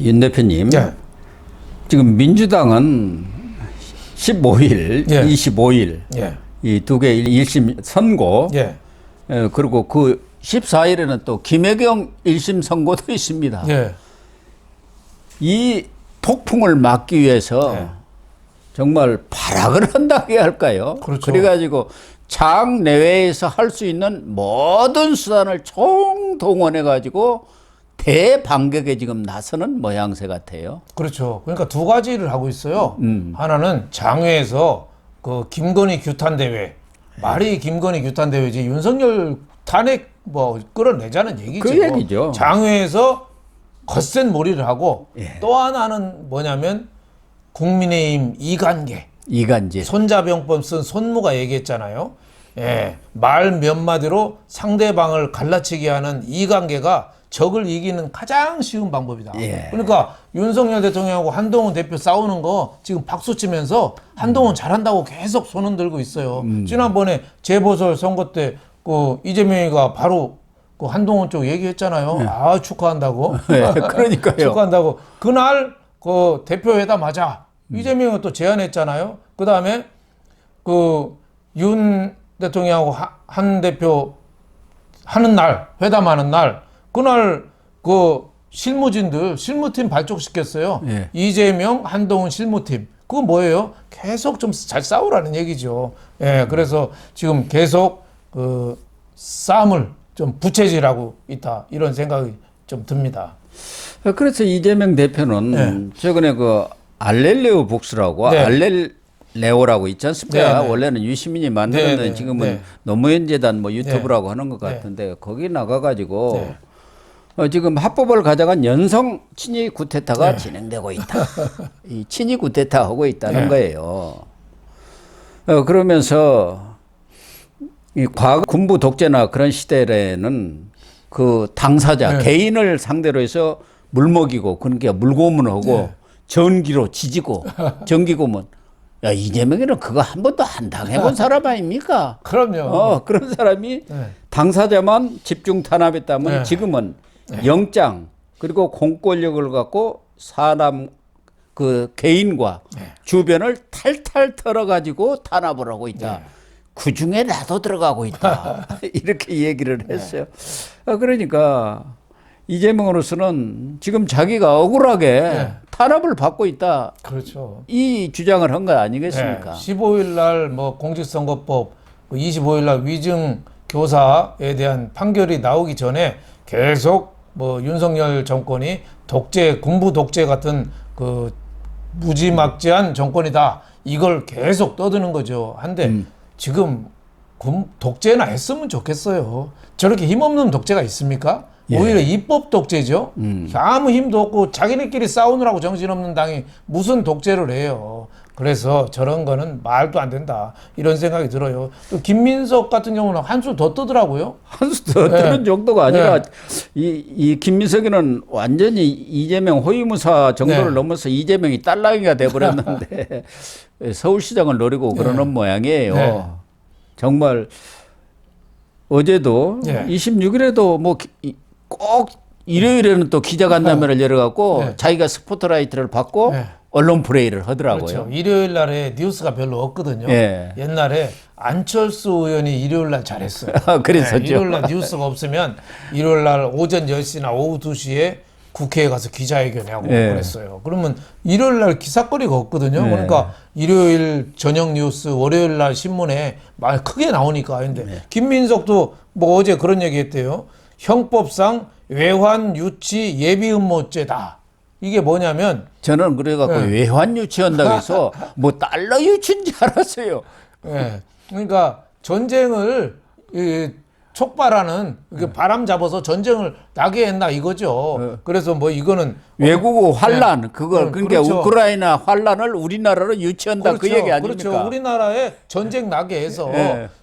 윤 대표님, 예. 지금 민주당은 15일, 예. 25일 예. 이 두 개 1심 선고, 예. 그리고 그 14일에는 또 김혜경 1심 선고도 있습니다. 예. 이 폭풍을 막기 위해서 예. 정말 발악을 한다고 해야 할까요? 그렇죠. 그래가지고 장 내외에서 할 수 있는 모든 수단을 총동원해가지고 대반격에 지금 나서는 모양새 같아요. 그렇죠. 그러니까 두 가지를 하고 있어요. 하나는 장외에서 그 김건희 규탄 대회, 말이 김건희 규탄 대회지 윤석열 탄핵 뭐 끌어내자는 얘기죠. 그 얘기죠. 장외에서 거센 몰이를 하고 예. 또 하나는 뭐냐면 국민의힘 이관계. 이간질. 손자병법 쓴 손무가 얘기했잖아요. 예, 말 몇 마디로 상대방을 갈라치게 하는 이관계가 적을 이기는 가장 쉬운 방법이다. 예. 그러니까 윤석열 대통령하고 한동훈 대표 싸우는 거 지금 박수 치면서 한동훈 잘한다고 계속 손 흔들고 있어요. 지난번에 재보궐 선거 때 그 이재명이가 바로 그 한동훈 쪽 얘기했잖아요. 아, 축하한다고. 네, 그러니까요. 축하한다고. 그날 그 대표회담 하자. 이재명이 또 제안했잖아요. 그 다음에 그 윤 대통령하고 한 대표 하는 날, 회담하는 날, 그날 그 실무팀 발족시켰어요. 예. 이재명, 한동훈 실무팀. 그거 뭐예요? 계속 좀 잘 싸우라는 얘기죠. 예, 그래서 지금 계속 그 싸움을 좀 부채질하고 있다. 이런 생각이 좀 듭니다. 그래서 이재명 대표는 최근에 그 알렐레오 북스라고 네. 알렐레오라고 있지 않습니까? 네, 네. 원래는 유시민이 만들었는데 네, 네, 지금은 네. 노무현 재단 뭐 유튜브라고 하는 것 같은데 거기 나가가지고 지금 합법을 가져간 연성 친위 구테타가 진행되고 있다. 이 친위 구테타 하고 있다는 거예요. 그러면서 이 과거 군부 독재나 그런 시대에는 그 당사자 개인을 상대로 해서 물먹이고 그러니까 물고문하고 전기로 지지고 전기고문. 야, 이재명이는 그거 한 번도 안 당해본 사람 아닙니까? 그럼요. 그런 사람이 당사자만 집중 탄압했다면 지금은 영장 그리고 공권력을 갖고 사람 그 개인과 주변을 탈탈 털어가지고 탄압을 하고 있다. 그 중에 나도 들어가고 있다. 이렇게 얘기를 했어요. 그러니까 이재명으로서는 지금 자기가 억울하게 탄압을 받고 있다. 그렇죠. 이 주장을 한 거 아니겠습니까? 15일 날 뭐 공직선거법, 25일 날 위증 교사에 대한 판결이 나오기 전에 계속 뭐 윤석열 정권이 독재, 군부 독재 같은 그 무지막지한 정권이다. 이걸 계속 떠드는 거죠. 한데 지금 독재나 했으면 좋겠어요. 저렇게 힘없는 독재가 있습니까? 오히려 입법 독재죠. 아무 힘도 없고 자기네끼리 싸우느라고 정신없는 당이 무슨 독재를 해요. 그래서 저런 거는 말도 안 된다. 이런 생각이 들어요. 또 김민석 같은 경우는 한수 더 뜨더라고요. 한수 더 뜨는 정도가 아니라 이 김민석이는 완전히 이재명 호위무사 정도를 넘어서 이재명이 딸랑이가 돼버렸는데 서울시장을 노리고 그러는 모양이에요. 정말 어제도 26일에도 뭐 꼭 일요일에는 또 기자간담회를 열어갖고 자기가 스포트라이트를 받고 언론 플레이를 하더라고요. 그렇죠. 일요일 날에 뉴스가 별로 없거든요. 옛날에 안철수 의원이 일요일 날 잘했어요. 그랬었죠. 일요일 날 뉴스가 없으면 일요일 날 오전 10시나 오후 2시에 국회에 가서 기자회견하고 그랬어요. 그러면 일요일 날 기사거리가 없거든요. 그러니까 일요일 저녁 뉴스, 월요일 날 신문에 말 크게 나오니까. 근데 김민석도 뭐 어제 그런 얘기 했대요. 형법상 외환 유치 예비 음모죄다. 이게 뭐냐면 저는 그래갖고 외환 유치한다고 해서 뭐 달러 유치인 줄 알았어요. 그러니까 전쟁을 촉발하는 바람 잡아서 전쟁을 나게 했나 이거죠. 그래서 뭐 이거는 외국 환란 그걸 그러니까 그렇죠. 우크라이나 환란을 우리나라로 유치한다 그렇죠. 그 얘기 아닙니까? 그렇죠. 우리나라에 전쟁 나게 해서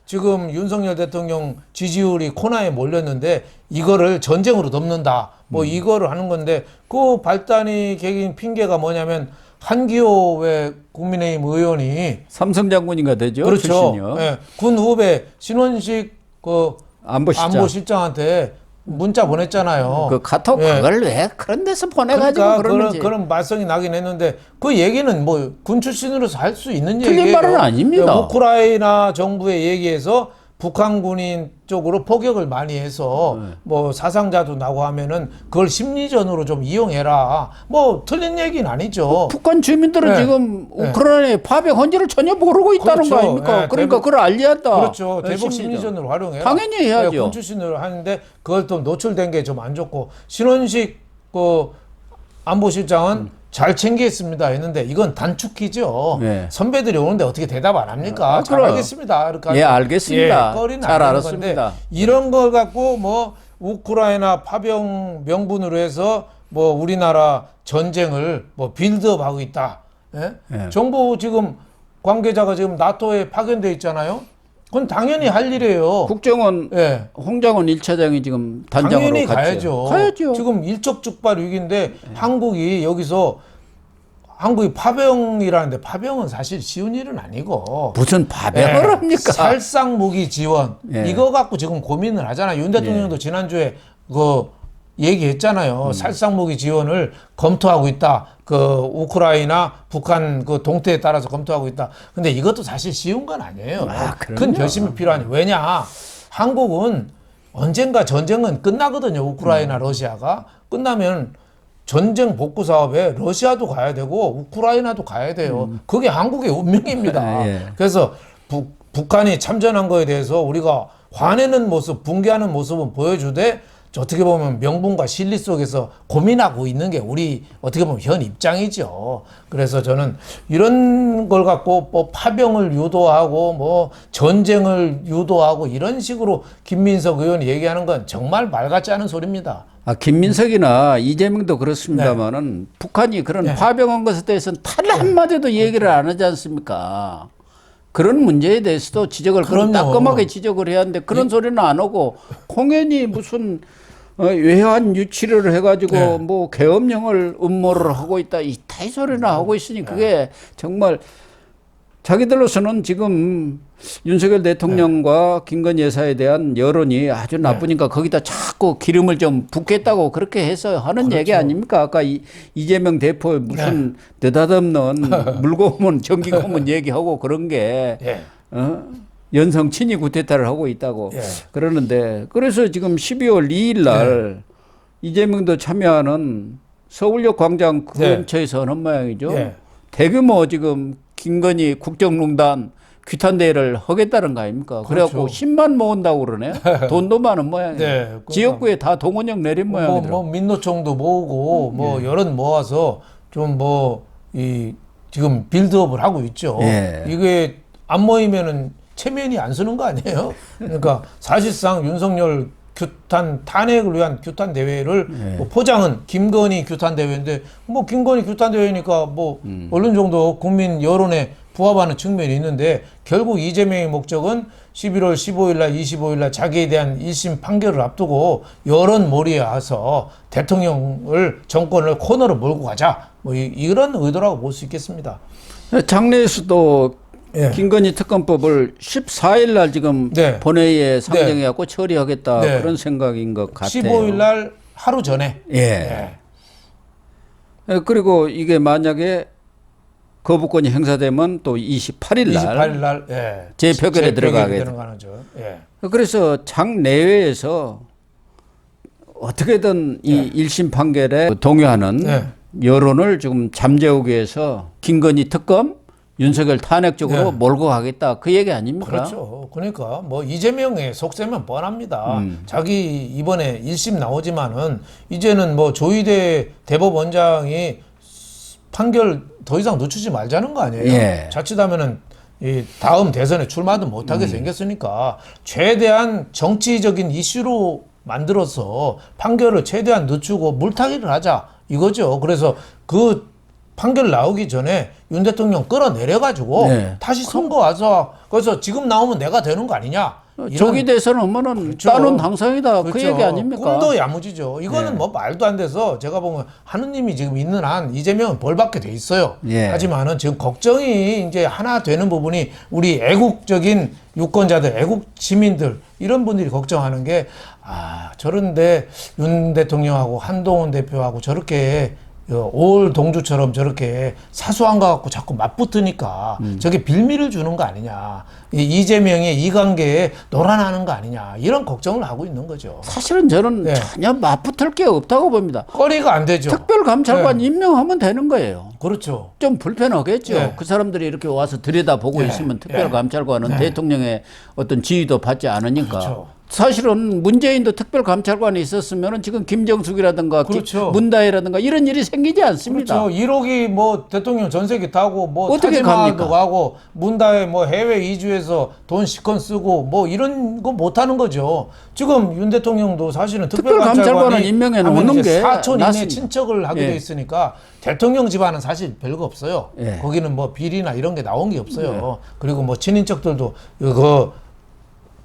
지금 윤석열 대통령 지지율이 코너에 몰렸는데 이거를 전쟁으로 덮는다. 뭐 이거를 하는 건데 그 발단이 계긴 핑계가 뭐냐면 한기호 왜 국민의힘 의원이 삼성 장군인가 되죠? 그렇죠. 출신이요. 군 후배 신원식 그 안보실장. 안보실장한테 문자 보냈잖아요. 그 카톡 예. 그걸 왜 그런 데서 보내가지고 그러니까 그러는지. 그런 말썽이 나긴 했는데 그 얘기는 뭐 군 출신으로서 할 수 있는 틀린 얘기예요. 말은 아닙니다. 우크라이나 정부의 얘기에서 북한 군인 쪽으로 포격을 많이 해서 뭐 사상자도 나고 하면은 그걸 심리전으로 좀 이용해라. 뭐 틀린 얘기는 아니죠. 북한 주민들은 네. 지금 네. 우크라이나의 파병 헌지를 전혀 모르고 있다는 그렇죠. 거 아닙니까? 네, 그러니까 대북- 그걸 알려야 한다. 그렇죠. 네, 대북 심리전. 심리전으로 활용해요. 당연히 해야죠. 군 출신으로 하는데 그걸 또 노출된 게 좀 안 좋고 신원식 그 안보실장은 잘 챙기겠습니다 했는데 이건 단축키죠. 네. 선배들이 오는데 어떻게 대답 안 합니까? 잘 그럼. 알겠습니다. 이렇게 예, 하죠. 알겠습니다. 꺼리는 잘 안 되는 알았습니다. 건데 이런 걸 갖고 뭐 우크라이나 파병 명분으로 해서 뭐 우리나라 전쟁을 뭐 빌드업하고 있다. 예? 예. 정부 지금 관계자가 지금 나토에 파견돼 있잖아요. 그건 당연히 할 일이에요. 국정원 예. 홍장원 1차장이 지금 단장으로 당연히 갔죠. 가야죠. 가야죠. 지금 일촉즉발 위기인데 한국이 여기서 한국이 파병이라는데 파병은 사실 쉬운 일은 아니고 무슨 파병을 예, 합니까? 살상 무기 지원 예. 이거 갖고 지금 고민을 하잖아요. 윤 대통령도 지난주에 그 얘기했잖아요. 살상 무기 지원을 검토하고 있다. 그 우크라이나, 북한 그 동태에 따라서 검토하고 있다. 근데 이것도 사실 쉬운 건 아니에요. 그럼요. 큰 결심이 필요하니 왜냐? 한국은 언젠가 전쟁은 끝나거든요. 우크라이나, 러시아가 끝나면 전쟁 복구 사업에 러시아도 가야 되고 우크라이나도 가야 돼요. 그게 한국의 운명입니다. 예. 그래서 북한이 참전한 거에 대해서 우리가 화내는 모습, 붕괴하는 모습은 보여주되 어떻게 보면 명분과 실리 속에서 고민하고 있는 게 우리 어떻게 보면 현 입장이죠. 그래서 저는 이런 걸 갖고 뭐 파병을 유도하고 뭐 전쟁을 유도하고 이런 식으로 김민석 의원이 얘기하는 건 정말 말 같지 않은 소리입니다. 김민석이나 이재명도 그렇습니다만은 북한이 그런 네. 파병한 것에 대해서는 단 한마디도 얘기를 안 하지 않습니까? 그런 문제에 대해서도 지적을 그럼요. 따끔하게 지적을 해야 하는데 그런 소리는 안 하고 공연히 무슨 외환 유치를 해가지고 네. 뭐 계엄령을 음모를 하고 있다 이 소리나 하고 있으니 그게 정말 자기들로서는 지금 윤석열 대통령과 김건희 여사에 대한 여론이 아주 나쁘니까 거기다 자꾸 기름을 좀 붓겠다고 그렇게 해서 하는 얘기 아닙니까? 아까 이재명 대표 무슨 느닷없는 물고문 전기고문 얘기하고 그런 게 예. 연성 친위 구태타를 하고 있다고 예. 그러는데 그래서 지금 12월 2일 날 이재명도 참여하는 서울역 광장 그 네. 근처에서 하는 모양이죠. 예. 대규모 지금 김건희 국정농단 규탄대회를 하겠다는 거 아닙니까? 그래갖고 그렇죠. 10만 모은다고 그러네. 돈도 많은 모양이에요. 네, 그러니까 지역구에 다 동원령 내린 모양이더라고요. 뭐 민노총도 모으고 뭐 여론 모아서 좀 뭐 이 지금 빌드업을 하고 있죠. 예. 이게 안 모이면은 체면이 안 서는 거 아니에요? 그러니까 사실상 윤석열 규탄 탄핵을 위한 규탄 대회를 뭐 포장은 김건희 규탄 대회인데 뭐 김건희 규탄 대회니까 뭐 어느 정도 국민 여론에 부합하는 측면이 있는데 결국 이재명의 목적은 11월 15일 날 25일 날 자기에 대한 1심 판결을 앞두고 여론 몰이에 와서 대통령을 정권을 코너로 몰고 가자 뭐 이런 의도라고 볼 수 있겠습니다. 장례에서도 예. 김건희 특검법을 14일 날 지금 네. 본회의에 상정해갖고 처리하겠다 네. 그런 생각인 것 같아요. 15일 날 하루 전에 예. 그리고 이게 만약에 거부권이 행사되면 또 28일 날 28일 날 예. 재표결에 들어가게 되는 거죠. 예. 그래서 장내외에서 어떻게든 이 1심 판결에 동의하는 네. 여론을 지금 잠재우기 위해서 김건희 특검 윤석열 탄핵 쪽으로 네. 몰고 가겠다 그 얘기 아닙니까? 그렇죠. 그러니까 뭐 이재명의 속셈은 뻔합니다. 자기 이번에 1심 나오지만은 이제는 뭐 조희대 대법원장이 판결 더 이상 늦추지 말자는 거 아니에요. 예. 자칫하면은 이 다음 대선에 출마도 못하게 생겼으니까 최대한 정치적인 이슈로 만들어서 판결을 최대한 늦추고 물타기를 하자 이거죠. 그래서 그 판결 나오기 전에 윤 대통령 끌어내려가지고 네. 다시 선거 와서 그래서 지금 나오면 내가 되는 거 아니냐. 이런 조기 대선 오면은 그렇죠. 따놓은 당선이다 그 그렇죠. 얘기 아닙니까? 꿈도 야무지죠. 이거는 예. 뭐 말도 안 돼서 제가 보면 하느님이 지금 있는 한 이재명은 벌받게 돼 있어요. 예. 하지만은 지금 걱정이 이제 하나 되는 부분이 우리 애국적인 유권자들, 애국 시민들 이런 분들이 걱정하는 게 저런데 윤 대통령하고 한동훈 대표하고 저렇게 올 동주처럼 저렇게 사소한 거 갖고 자꾸 맞붙으니까 저게 빌미를 주는 거 아니냐. 이재명의 이관계에 놀아나는 거 아니냐. 이런 걱정을 하고 있는 거죠. 사실은 저는 네. 전혀 맞붙을 게 없다고 봅니다. 거리가 안 되죠. 특별감찰관 임명하면 되는 거예요. 그렇죠. 좀 불편하겠죠. 네. 그 사람들이 이렇게 와서 들여다보고 네. 있으면 특별감찰관은 대통령의 어떤 지휘도 받지 않으니까. 그렇죠. 사실은 문재인도 특별감찰관이 있었으면 지금 김정숙이라든가 그렇죠. 문다혜라든가 이런 일이 생기지 않습니다. 그렇죠. 1억이 뭐 대통령 전세기 타고 뭐 어떻게 타지마할도 갑니까? 가고 문다혜 뭐 해외 이주해서 돈 시컨 쓰고 뭐 이런 거 못 하는 거죠. 지금 윤 대통령도 사실은 특별감찰관을 특별감찰관이 임명해 하면 놓는 이제 게 사촌 이내 낫습니다. 친척을 하게 예. 돼 있으니까 대통령 집안은 사실 별거 없어요. 예. 거기는 뭐 비리나 이런 게 나온 게 없어요. 그리고 뭐 친인척들도 그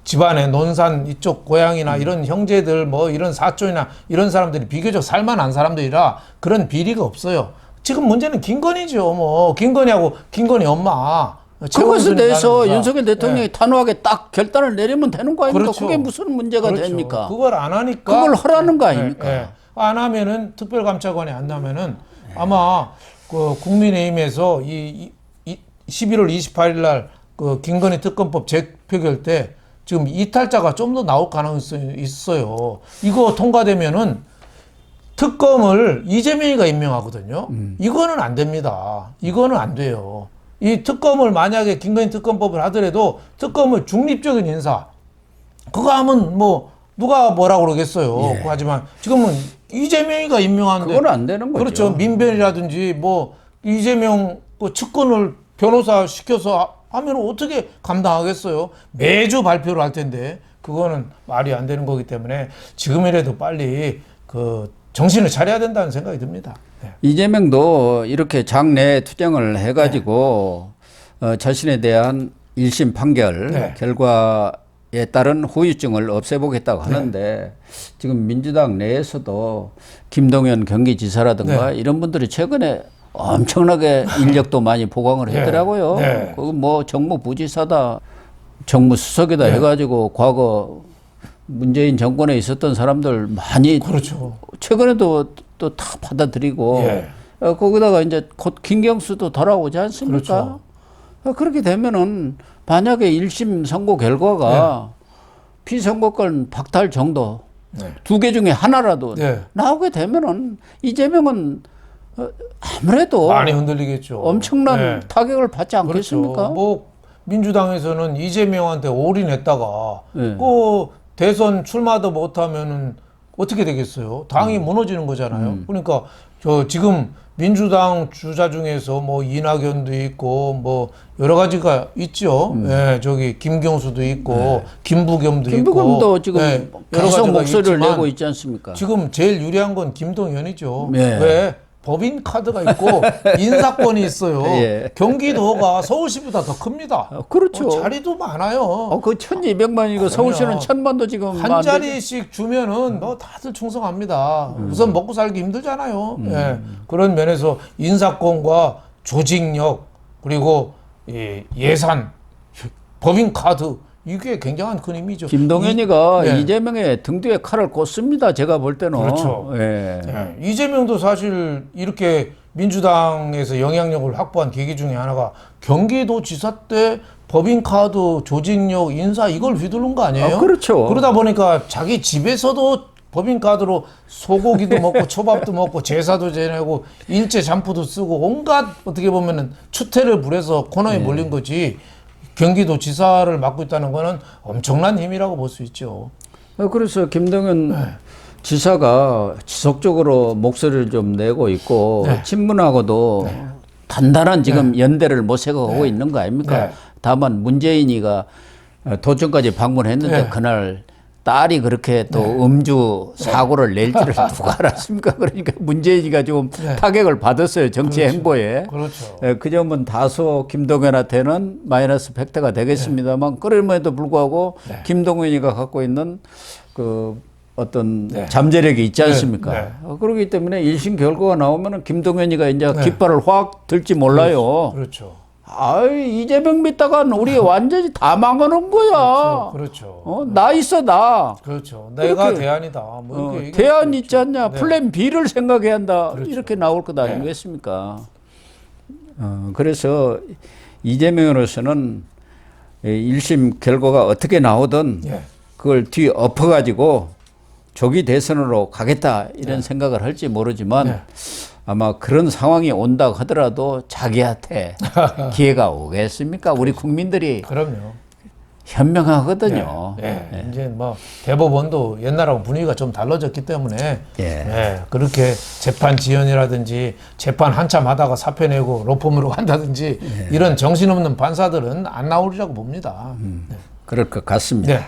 집안에 논산 이쪽 고향이나 이런 형제들 뭐 이런 사촌이나 이런 사람들이 비교적 살만한 사람들이라 그런 비리가 없어요. 지금 문제는 김건희죠. 뭐 김건희하고 김건희 엄마. 그것에 대해서 최원순이 윤석열 대통령이 단호하게 딱 결단을 내리면 되는 거 아닙니까? 그렇죠. 그게 무슨 문제가 그렇죠. 됩니까? 그걸 안 하니까 그걸 하라는 거 아닙니까? 안 하면은 특별감찰관이 안 나면은 아마 그 국민의힘에서 이 11월 28일 날 그 김건희 특검법 재표결 때 지금 이탈자가 좀 더 나올 가능성이 있어요. 이거 통과되면은 특검을 이재명이가 임명하거든요. 이거는 안 됩니다. 이거는 안 돼요. 이 특검을 만약에 김건희 특검법을 하더라도 특검을 중립적인 인사 그거 하면 뭐 누가 뭐라 그러겠어요. 예. 하지만 지금은 이재명이가 임명하는데 그건 안 되는 거죠. 그렇죠. 민변이라든지 뭐 이재명 그 측근을 변호사 시켜서 하면 어떻게 감당하겠어요? 매주 발표를 할 텐데 그거는 말이 안 되는 거기 때문에 지금이라도 빨리 그 정신을 차려야 된다는 생각이 듭니다. 네. 이재명도 이렇게 장내 투쟁을 해가지고 자신에 대한 1심 판결 네. 결과에 따른 후유증을 없애보겠다고 하는데 지금 민주당 내에서도 김동연 경기지사라든가 이런 분들이 최근에 엄청나게 인력도 많이 보강을 했더라고요. 네. 그 뭐 정무부지사다, 정무수석이다 해가지고 과거 문재인 정권에 있었던 사람들 많이 그렇죠. 최근에도 또 다 받아들이고 거기다가 이제 곧 김경수도 돌아오지 않습니까? 그렇죠. 그렇게 되면은 만약에 1심 선고 결과가 피선거권 박탈 정도 두 개 중에 하나라도 나오게 되면은 이재명은 아무래도 많이 흔들리겠죠. 엄청난 타격을 받지 않겠습니까? 그렇죠. 뭐 민주당에서는 이재명한테 올인했다가 네. 그 대선 출마도 못하면은 어떻게 되겠어요? 당이 무너지는 거잖아요. 그러니까 저 지금 민주당 주자 중에서 뭐 이낙연도 있고 뭐 여러 가지가 있죠. 예, 저기 김경수도 있고 김부겸도 있고. 김부겸도 지금 여러 계속 가지가 목소리를 있지만 내고 있지 않습니까? 지금 제일 유리한 건 김동연이죠. 네. 왜? 법인 카드가 있고 인사권이 있어요. 예. 경기도가 서울시보다 더 큽니다. 그렇죠. 자리도 많아요. 그 1,200만이고 서울시는 1,000만도 지금 한 자리씩 주면은 뭐 다들 충성합니다. 우선 먹고 살기 힘들잖아요. 예. 그런 면에서 인사권과 조직력 그리고 예산, 법인 카드 이게 굉장한 큰 힘이죠. 김동연이가 이재명의 등 뒤에 칼을 꽂습니다. 제가 볼 때는. 그렇죠. 예. 이재명도 사실 이렇게 민주당에서 영향력을 확보한 계기 중에 하나가 경기도지사 때 법인카드, 조직력, 인사 이걸 휘두른 거 아니에요? 그렇죠. 그러다 보니까 자기 집에서도 법인카드로 소고기도 먹고 초밥도 먹고 제사도 지내고 일제 잠프도 쓰고 온갖 어떻게 보면은 추태를 부려서 코너에 몰린 거지. 경기도지사를 맡고 있다는 거는 엄청난 힘이라고 볼 수 있죠. 그래서 김동연 지사가 지속적으로 목소리를 좀 내고 있고 친문하고도 단단한 지금 연대를 모색하고 있는 거 아닙니까? 다만 문재인이가 도청까지 방문했는데 그날 딸이 그렇게 또 음주 사고를 낼지를 누가 알았습니까? 그러니까 문재인이가 좀 타격을 받았어요. 정치 행보에. 그렇죠. 그 점은 다소 김동연한테는 마이너스 팩터가 되겠습니다만 그럼에도 불구하고 김동연이가 갖고 있는 그 어떤 잠재력이 있지 않습니까? 그렇기 때문에 1심 결과가 나오면 김동연이가 이제 깃발을 확 들지 몰라요. 그렇죠. 아이, 이재명 믿다가 우리 완전히 다 망하는 거야. 그렇죠. 나 있어, 나. 그렇죠. 내가 이렇게, 대안이다. 뭐 이렇게 얘기할 대안 수 있지 있죠. 않냐. 네. 플랜 B를 생각해야 한다. 그렇죠. 이렇게 나올 것 네. 아니겠습니까? 그래서 이재명으로서는 1심 결과가 어떻게 나오든 예. 그걸 뒤 엎어가지고 조기 대선으로 가겠다 이런 생각을 할지 모르지만 네. 아마 그런 상황이 온다고 하더라도 자기한테 기회가 오겠습니까? 우리 국민들이 그럼요. 현명하거든요. 네. 이제 뭐 대법원도 옛날하고 분위기가 좀 달라졌기 때문에 예. 그렇게 재판 지연이라든지 재판 한참 하다가 사표 내고 로펌으로 간다든지 이런 정신없는 판사들은 안 나오리라고 봅니다. 그럴 것 같습니다. 네.